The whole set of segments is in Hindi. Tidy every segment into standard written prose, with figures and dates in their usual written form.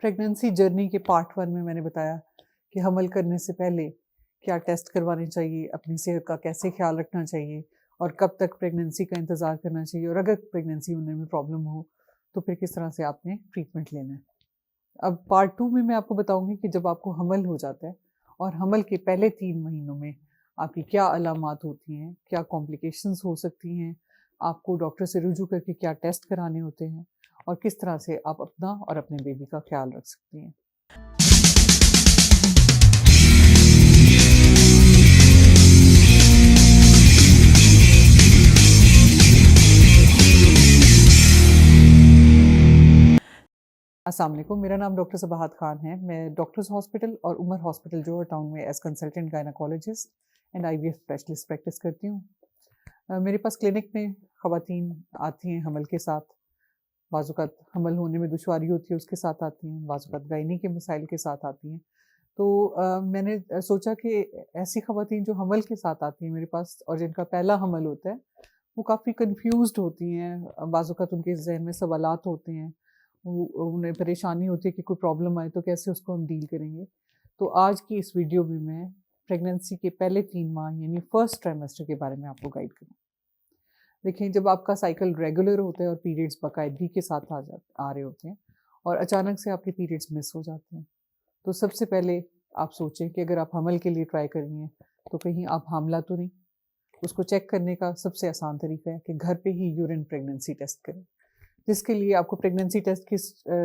प्रेगनेंसी जर्नी के पार्ट 1 में मैंने बताया कि हमल करने से पहले क्या टेस्ट करवाने चाहिए, अपनी सेहत का कैसे ख्याल रखना चाहिए और कब तक प्रेगनेंसी का इंतज़ार करना चाहिए, और अगर प्रेगनेंसी होने में प्रॉब्लम हो तो फिर किस तरह से आपने ट्रीटमेंट लेना है। अब पार्ट 2 में मैं आपको बताऊंगी कि जब आपको हमल हो जाता है और हमल के पहले 3 महीनों में आपकी क्या अलामात होती हैं, क्या कॉम्प्लिकेशंस हो सकती हैं, आपको डॉक्टर से रुजू करके क्या टेस्ट कराने होते हैं और किस तरह से आप अपना और अपने बेबी का ख्याल रख सकती हैं। अस्सलाम वालेकुम, मेरा नाम डॉक्टर सबाहत खान है। मैं डॉक्टर्स हॉस्पिटल और उमर हॉस्पिटल जोहर टाउन में as consultant gynaecologist and IVF specialist practice करती हूँ। मेरे पास क्लिनिक में ख़वातीन आती हैं हमल के साथ, बाज़-औक़ात हमल होने में दुश्वारी होती है उसके साथ आती हैं, बाज़-औक़ात गायनी के मसाइल के साथ आती हैं। तो मैंने सोचा कि ऐसी ख़वातीन जो हमल के साथ आती हैं मेरे पास और जिनका पहला हमल होता है, वो काफ़ी कन्फ्यूज़्ड होती हैं। बाज़-औक़ात उनके ज़हन में सवालात होते हैं, वो उन्हें परेशानी होती है कि कोई प्रॉब्लम आए तो कैसे उसको हम डील करेंगे। तो आज की इस वीडियो में मैं प्रेगनेंसी के पहले 3 माह यानी फर्स्ट ट्राइमेस्टर के बारे में आपको गाइड करूँ। देखिए, जब आपका साइकिल रेगुलर होता है और पीरियड्स बाकायदगी के साथ आ रहे होते हैं और अचानक से आपके पीरियड्स मिस हो जाते हैं, तो सबसे पहले आप सोचें कि अगर आप हमल के लिए ट्राई कर रही हैं तो कहीं आप हामला तो नहीं। उसको चेक करने का सबसे आसान तरीका है कि घर पे ही यूरिन प्रेगनेंसी टेस्ट करें, जिसके लिए आपको प्रेगनेंसी टेस्ट की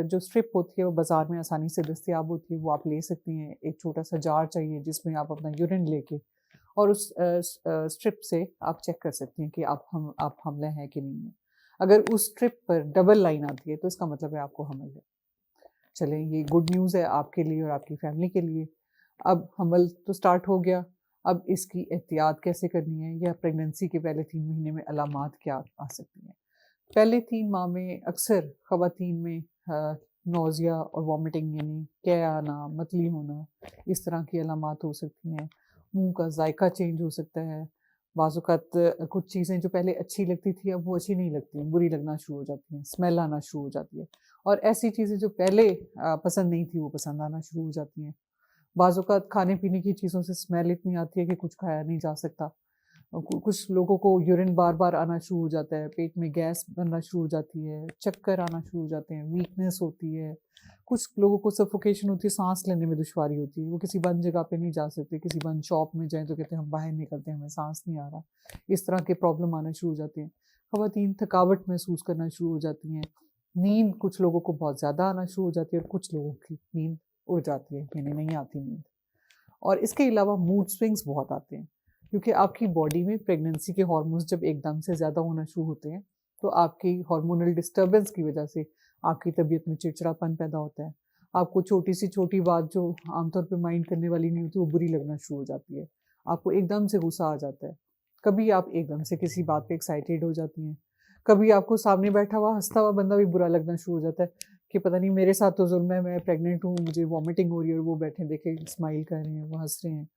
जो स्ट्रिप होती है वो बाज़ार में आसानी से दस्तयाब होती है, वो आप ले सकती हैं। एक छोटा सा जार चाहिए जिसमें आप अपना यूरिन लेके और उस स्ट्रिप से आप चेक कर सकती हैं कि आप हमला है कि नहीं है। अगर उस स्ट्रिप पर डबल लाइन आती है तो इसका मतलब है आपको हमल है। चलें, ये गुड न्यूज़ है आपके लिए और आपकी फैमिली के लिए। अब हमल तो स्टार्ट हो गया, अब इसकी एहतियात कैसे करनी है या प्रेगनेंसी के पहले 3 महीने में अलामात क्या आ सकती हैं। पहले 3 माह में अक्सर ख़वातीन में नौज़िया और वॉमिटिंग यानी कै आना, मतली होना, इस तरह की अलामात हो सकती हैं। मुँह का ज़ायक़ा चेंज हो सकता है। बाज़-औक़ात कुछ चीज़ें जो पहले अच्छी लगती थी अब वो अच्छी नहीं लगती हैं, बुरी लगना शुरू हो जाती हैं, स्मेल आना शुरू हो जाती है और ऐसी चीज़ें जो पहले पसंद नहीं थी वो पसंद आना शुरू हो जाती हैं। बाज़-औक़ात खाने-पीने की चीज़ों से स्मेल इतनी आती है कि कुछ खाया नहीं जा सकता। कुछ लोगों को यूरिन बार-बार आना शुरू हो जाता है, पेट में गैस बनना शुरू हो जाती है, चक्कर आना शुरू हो जाते हैं, वीकनेस होती है। कुछ लोगों को सफोकेशन होती है, साँस लेने में दुश्वारी होती है, वो किसी बंद जगह पे नहीं जा सकते, किसी बंद शॉप में जाएँ तो कहते हैं हम बाहर निकलते हैं, हमें साँस नहीं आ रहा। इस तरह के प्रॉब्लम आना शुरू हो जाते हैं। ख़वातीन थकावट महसूस करना शुरू हो जाती हैं। नींद कुछ लोगों को बहुत ज़्यादा आना शुरू हो जाती है और कुछ लोगों की नींद उड़ जाती है, यानी नहीं आती नींद। और इसके अलावा मूड स्विंग्स बहुत आते हैं, क्योंकि आपकी बॉडी में प्रेगनेंसी के हार्मोन्स जब एकदम से ज़्यादा होना शुरू होते हैं, तो आपकी हार्मोनल डिस्टर्बेंस की वजह से आपकी तबीयत में चिड़चिड़ापन पैदा होता है। आपको छोटी से छोटी बात जो आमतौर पे माइंड करने वाली नहीं होती, वो बुरी लगना शुरू हो जाती है। आपको एकदम से गुस्सा आ जाता है। कभी आप एकदम से किसी बात पे एक्साइटेड हो जाती हैं। कभी आपको सामने बैठा हुआ हँसता हुआ बंदा भी बुरा लगना शुरू हो जाता है कि पता नहीं मेरे साथ तो ज़ुल्म है, मैं प्रेग्नेंट हूँ, मुझे वॉमिटिंग हो रही है और वो बैठे देखे स्माइल कर रहे हैं, वो हँस रहे हैं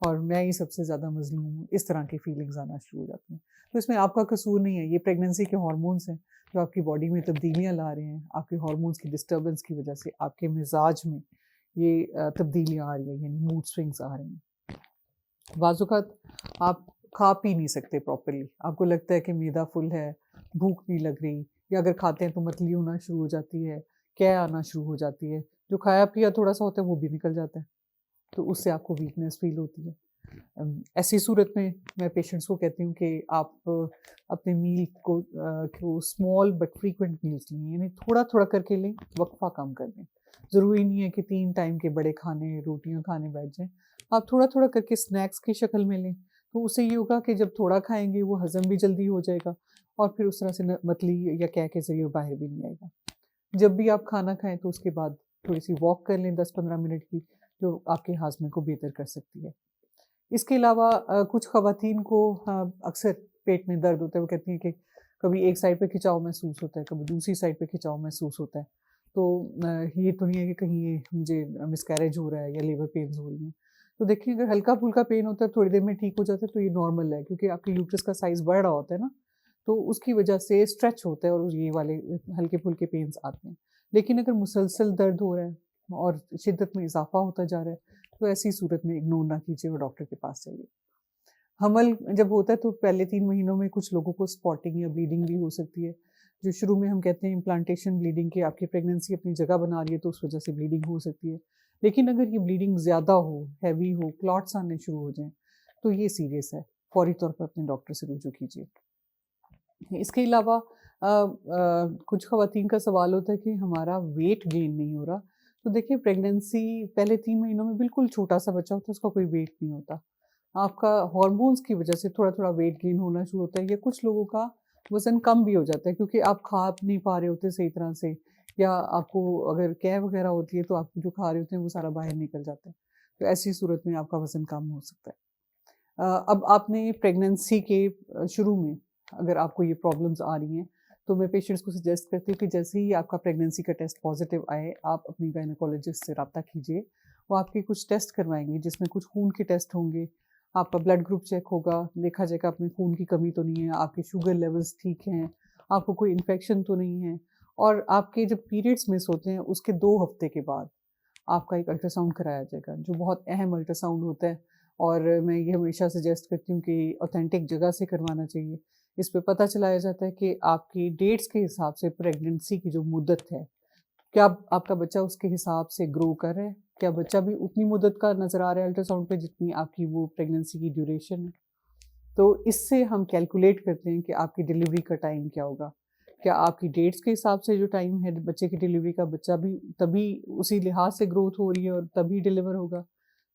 और मैं ही सबसे ज़्यादा मज़लूम हूँ। इस तरह की फीलिंग्स आना शुरू हो जाती हैं। तो इसमें आपका कसूर नहीं है, ये प्रेगनेंसी के हार्मोन्स हैं जो आपकी बॉडी में तब्दीलियाँ ला रहे हैं। आपके हार्मोन्स की डिस्टर्बेंस की वजह से आपके मिज़ाज में ये तब्दीलियाँ आ रही हैं, यानी मूड स्विंग्स आ रहे हैं। बाज़-औक़ात आप खा पी नहीं सकते प्रॉपर्ली, आपको लगता है कि मैदा फुल है, भूख नहीं लग रही, या अगर खाते हैं तो मतली होना शुरू हो जाती है, कै आना शुरू हो जाती है। जो खाया पिया थोड़ा-सा होता है वो भी निकल जाता है, तो उससे आपको वीकनेस फ़ील होती है। ऐसी सूरत में मैं पेशेंट्स को कहती हूँ कि आप अपने मील को स्मॉल बट फ्रीक्वेंट मील्स लें, यानी थोड़ा-थोड़ा करके लें, वक़फ़ा कम कर दें। ज़रूरी नहीं है कि 3 टाइम के बड़े खाने, रोटियाँ खाने बैठ जाएँ। आप थोड़ा-थोड़ा करके स्नैक्स की शक्ल में लें, तो उससे ये होगा कि जब थोड़ा खाएँगे वो हज़म भी जल्दी हो जाएगा और फिर उस तरह से न मतली या कै के ज़रिए बाहर भी नहीं आएगा। जब भी आप खाना खाएँ तो उसके बाद थोड़ी-सी वॉक कर लें 10-15 मिनट की, जो आपके हाज़मे को बेहतर कर सकती है। इसके अलावा कुछ ख़वातीन को अक्सर पेट में दर्द होता है, वो कहती हैं कि कभी एक साइड पे खिंचाव महसूस होता है, कभी दूसरी साइड पे खिंचाव महसूस होता है। तो ये तो नहीं है कि कहीं ये मुझे मिसकैरेज हो रहा है या लेबर पेन्स हो रही हैं। तो देखिए, अगर हल्का-फुल्का पेन होता है, थोड़ी देर में ठीक हो जाता है, तो ये नॉर्मल है, क्योंकि आपके यूट्रस का साइज़ बढ़ रहा होता है ना, तो उसकी वजह से स्ट्रेच होता है और ये वाले हल्के-फुल्के पेन्स आते हैं। लेकिन अगर मुसलसल दर्द हो रहा है, और शिद्दत में इजाफा होता जा रहा है, तो ऐसी सूरत में इग्नोर ना कीजिए और डॉक्टर के पास जाइए। हमल जब होता है तो पहले 3 महीनों में कुछ लोगों को स्पॉटिंग या ब्लीडिंग भी हो सकती है, जो शुरू में हम कहते हैं इम्प्लांटेशन ब्लीडिंग, कि आपकी प्रेगनेंसी अपनी जगह बना रही है तो उस वजह से ब्लीडिंग हो सकती है। लेकिन अगर ये ब्लीडिंग ज़्यादा हो, हैवी हो, क्लॉट्स आने शुरू हो जाएँ, तो ये सीरियस है। फौरी तौर पर अपने डॉक्टर से रुजू कीजिए। इसके अलावा कुछ ख़वातीन का सवाल होता है कि हमारा वेट गेन नहीं हो रहा। तो देखिए, प्रेगनेंसी पहले 3 महीनों में बिल्कुल छोटा-सा बच्चा होता है, उसका कोई वेट नहीं होता। आपका हॉर्मोन्स की वजह से थोड़ा-थोड़ा वेट गेन होना शुरू होता है, या कुछ लोगों का वज़न कम भी हो जाता है क्योंकि आप खा नहीं पा रहे होते सही तरह से, या आपको अगर कैं वग़ैरह होती है तो आप जो खा रहे होते हैं वो सारा बाहर निकल जाता है। तो ऐसी सूरत में आपका वज़न कम हो सकता है। अब आपने प्रेगनेंसी के शुरू में अगर आपको ये प्रॉब्लम्स आ रही हैं, तो मैं पेशेंट्स को सजेस्ट करती हूँ कि जैसे ही आपका प्रेगनेंसी का टेस्ट पॉजिटिव आए, आप अपनी गायनेकोलॉजिस्ट से राब्ता कीजिए। वो आपके कुछ टेस्ट करवाएँगे, जिसमें कुछ खून के टेस्ट होंगे, आपका ब्लड ग्रुप चेक होगा, देखा जाएगा आप में खून की कमी तो नहीं है, आपके शुगर लेवल्स ठीक हैं, आपको कोई इन्फेक्शन तो नहीं है, और आपके जब पीरियड्स मिस होते हैं, उसके 2 हफ्ते के बाद आपका एक अल्ट्रासाउंड कराया जाएगा, जो बहुत अहम अल्ट्रासाउंड होता है। और मैं ये हमेशा सजेस्ट करती हूँ कि ऑथेंटिक जगह से करवाना चाहिए। इस पे पता चलाया जाता है कि आपकी डेट्स के हिसाब से प्रेगनेंसी की जो मुद्दत है, क्या आपका बच्चा उसके हिसाब से ग्रो कर रहा है? क्या बच्चा भी उतनी मुद्दत का नज़र आ रहा है अल्ट्रासाउंड पे जितनी आपकी वो प्रेगनेंसी की ड्यूरेशन है? तो इससे हम कैलकुलेट करते हैं कि आपकी डिलीवरी का टाइम क्या होगा। क्या आपकी डेट्स के हिसाब से जो टाइम है बच्चे की डिलीवरी का, बच्चा भी तभी उसी लिहाज से ग्रोथ हो रही है और तभी डिलीवर होगा?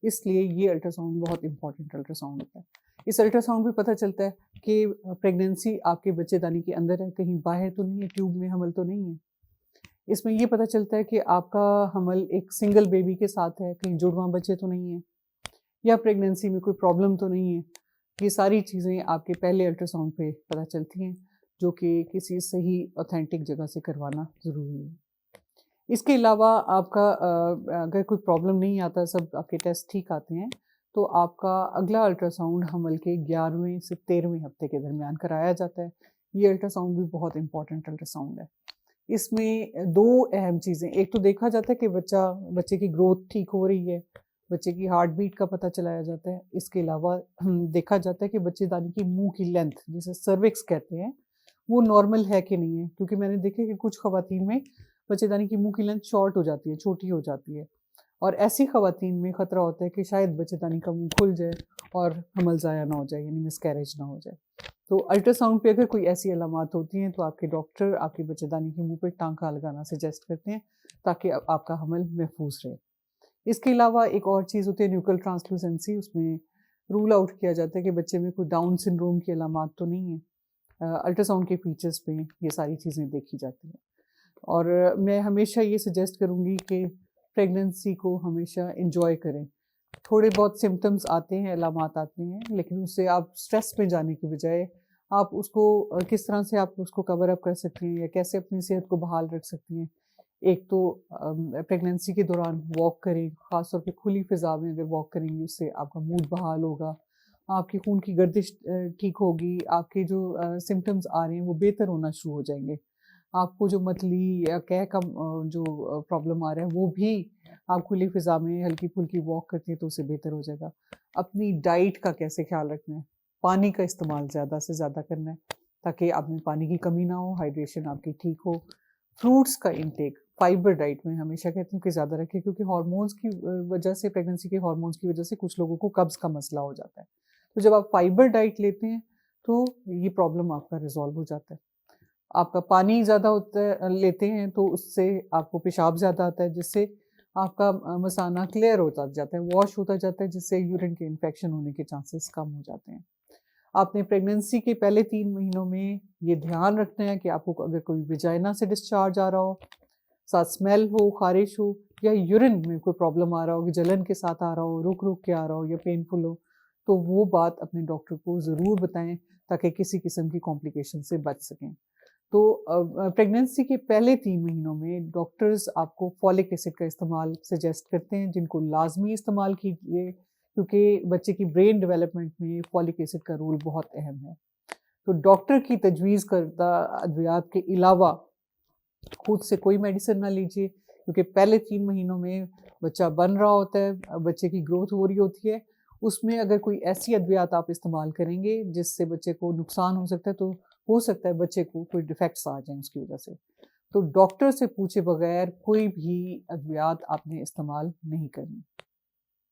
इसलिए ये अल्ट्रासाउंड बहुत इम्पोर्टेंट अल्ट्रासाउंड होता है। इस अल्ट्रासाउंड में पता चलता है कि प्रेगनेंसी आपके बच्चेदानी के अंदर है, कहीं बाहर तो नहीं है, ट्यूब में हमल तो नहीं है। इसमें ये पता चलता है कि आपका हमल एक सिंगल बेबी के साथ है, कहीं जुड़वाँ बच्चे तो नहीं है, या प्रेगनेंसी में कोई प्रॉब्लम तो नहीं है। ये सारी चीज़ें आपके पहले अल्ट्रासाउंड पे पता चलती हैं, जो कि किसी सही ऑथेंटिक जगह से करवाना ज़रूरी है। इसके अलावा आपका अगर कोई प्रॉब्लम नहीं आता, सब आपके टेस्ट ठीक आते हैं, तो आपका अगला अल्ट्रासाउंड हमल के 11वें से 13वें हफ्ते के दरमियान कराया जाता है। ये अल्ट्रासाउंड भी बहुत इम्पोर्टेंट अल्ट्रासाउंड है। इसमें 2 अहम चीज़ें, एक तो देखा जाता है कि बच्चे की ग्रोथ ठीक हो रही है, बच्चे की हार्ट बीट का पता चलाया जाता है। इसके अलावा देखा जाता है कि बच्चेदानी की मुँह की लेंथ, जिसे सर्विक्स कहते हैं, वो नॉर्मल है कि नहीं है। क्योंकि मैंने देखा कि कुछ ख़वातीन में बच्चेदानी की मुँह की लेंथ शॉर्ट हो जाती है, छोटी हो जाती है, और ऐसी ख़वातीन में ख़तरा होता है कि शायद बच्चेदानी का मुँह खुल जाए और हमल ज़ाया ना हो जाए, यानी मिसकैरेज ना हो जाए। तो अल्ट्रासाउंड पे अगर कोई ऐसी अलामात होती हैं, तो आपके डॉक्टर आपके बच्चेदानी के मुँह पे टाँका लगाना सजेस्ट करते हैं, ताकि आपका हमल महफूज़ रहे। इसके अलावा एक और चीज़ होती है न्यूकल ट्रांसलूसेंसी, उसमें रूल आउट किया जाता है कि बच्चे में कोई डाउन सिंड्रोम की अलामात तो नहीं है। अल्ट्रासाउंड के फीचर्स पे ये सारी चीज़ें देखी जाती हैं। और मैं हमेशा ये सजेस्ट करूँगी कि प्रेगनेंसी को हमेशा एन्जॉय करें। थोड़े बहुत सिम्पटम्स आते हैं, अलामात आते हैं, लेकिन उससे आप स्ट्रेस में जाने की बजाय आप उसको किस तरह से आप उसको कवर अप कर सकती हैं, या कैसे अपनी सेहत को बहाल रख सकती हैं। एक तो प्रेगनेंसी के दौरान वॉक करें, ख़ास तौर पे खुली फ़िज़ा में अगर वॉक करेंगी, उससे आपका मूड बहाल होगा, आपकी खून की गर्दिश ठीक होगी, आपके जो सिम्पटम्स आ रहे हैं वो बेहतर होना शुरू हो जाएँगे। आपको जो मतली या कैं का जो प्रॉब्लम आ रहा है, वो भी आप खुली फ़िज़ा में हल्की-फुल्की वॉक करती हैं तो उससे बेहतर हो जाएगा। अपनी डाइट का कैसे ख़्याल रखना है? पानी का इस्तेमाल ज़्यादा से ज़्यादा करना है, ताकि आप में पानी की कमी ना हो, हाइड्रेशन आपकी ठीक हो। फ्रूट्स का इंटेक, फाइबर डाइट में हमेशा कहती हूँ कि ज़्यादा रखें, क्योंकि हार्मोन्स की वजह से, प्रेगनेंसी के हार्मोन्स की वजह से कुछ लोगों को कब्ज़ का मसला हो जाता है। तो जब आप फाइबर डाइट लेते हैं, तो ये प्रॉब्लम आपका रिज़ॉल्व हो जाता है। आपका पानी ज़्यादा होता है लेते हैं, तो उससे आपको पेशाब ज़्यादा आता है, जिससे आपका मसाना क्लियर होता जाता है, वॉश होता जाता है, जिससे यूरिन के इन्फेक्शन होने के चांसेस कम हो जाते हैं। आपने प्रेगनेंसी के पहले 3 महीनों में ये ध्यान रखना है कि आपको अगर कोई वेजाइना से डिस्चार्ज आ रहा हो, साथ स्मेल हो, ख़ारिश हो, या यूरिन में कोई प्रॉब्लम आ रहा हो, कि जलन के साथ आ रहा हो, रुक-रुक के आ रहा हो, या पेनफुल हो, तो वो बात अपने डॉक्टर को ज़रूर बताएँ, ताकि किसी किस्म की कॉम्प्लिकेशन से बच सकें। तो प्रेगनेंसी के पहले 3 महीनों में डॉक्टर्स आपको फॉलिक एसिड का इस्तेमाल सजेस्ट करते हैं, जिनको लाज़मी इस्तेमाल कीजिए, क्योंकि बच्चे की ब्रेन डेवलपमेंट में फॉलिक एसिड का रोल बहुत अहम है। तो डॉक्टर की तजवीज़ करदा अद्वियात के अलावा खुद से कोई मेडिसिन ना लीजिए, क्योंकि पहले 3 महीनों में बच्चा बन रहा होता है, बच्चे की ग्रोथ हो रही होती है। उसमें अगर कोई ऐसी अद्वियात आप इस्तेमाल करेंगे जिससे बच्चे को नुकसान हो सकता है, तो हो सकता है बच्चे को कोई डिफेक्ट्स आ जाएँ उसकी वजह से। तो डॉक्टर से पूछे बगैर कोई भी अद्वियात आपने इस्तेमाल नहीं करनी।